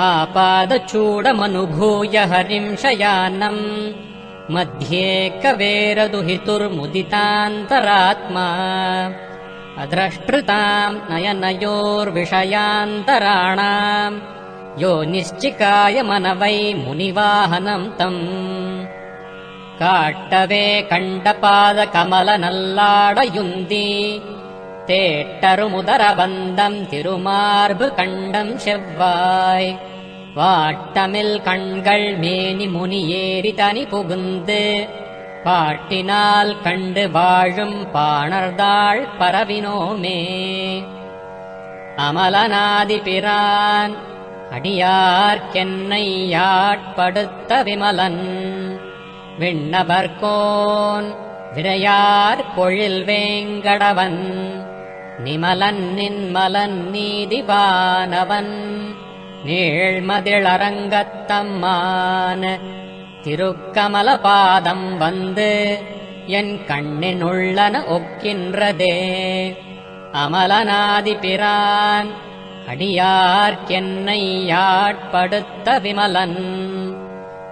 आपादचूडमनुभूय हरिं शयानम् मध्ये कवेरदुहितुर्मुदितान्तरात्मा अद्रष्टृताम् नयनयोर्विषयान्तराणाम् यो निश्चिकाय मनवै मुनिवाहनम् तम् काट्टवे कण्डपादकमलनल्लाडयुन्दी தேட்டருமுதரபந்தம் திருமார்பு கண்டம் செவ்வாய் வாட்டமில் கண்கள் மேனி முனியேறி தனி புகுந்து பாட்டினால் கண்டு வாழும் பாணர்தாள் பரவினோமே. அமலனாதிபிரான் அடியார்க்கென்னை யாட்படுத்த விமலன் விண்ணபர்கோன் விரையார் பொழில் வேங்கடவன் நிமலன் நின்மலன் நீதிவானவன் நீழ்மதிளரங்கத்தம்மான திருக்கமல பாதம் வந்து என் கண்ணினுள்ளன ஒக்கின்றதே. அமலனாதிபிரான் அடியார்க்கென்னை யாட்படுத்த விமலன்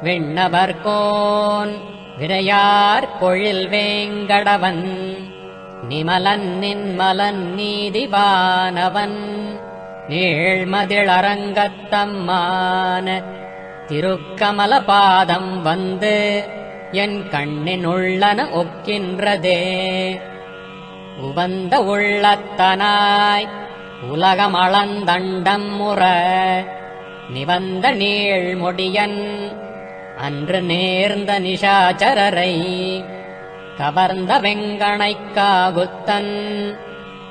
விண்ணபர்கோன் விரையார் பொழில் வேங்கடவன் நிமலன் நின்மலன் நீதிவானவன் நீழ்மதிளரங்கத்தம்மான திருக்கமல பாதம் வந்து என் கண்ணினுள்ளன ஒக்கின்றதே. உவந்த உள்ளத்தனாய் உலகமளந்தண்டம் முற நிவந்த நீழ்மொடியன் அன்று நேர்ந்த நிஷாச்சரரை கவர்ந்த வெங்கணைக் காகுத்தன்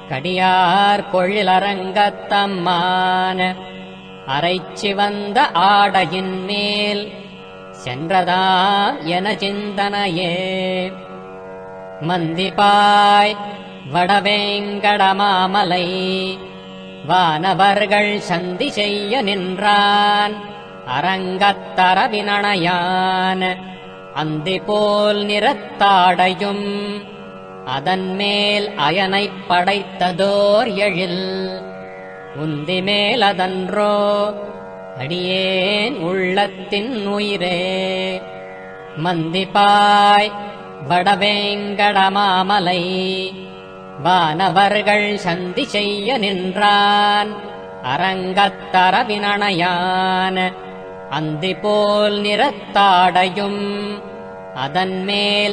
கடியார் பொழிலரங்கத்தம்மான அரைச்சிவந்த ஆடையின் மேல் சென்றதா என சிந்தனையே. மந்திபாய் வடவேங்கடமாமலை வானவர்கள் சந்தி செய்ய நின்றான் அரங்கத்தரவினணையான் அந்தி போல் நிறத்தாடையும் அதன் மேல் அயனைப் படைத்ததோர் எழில் உந்தி மேலதன்றோ அடியேன் உள்ளத்தின் உயிரே. மந்திபாய் வடவேங்கடமாமலை வானவர்கள் சந்தி செய்ய நின்றான் அரங்கத்தரவினணையான் அந்தி போல் நிறத்தாடையும் அதன் மேல்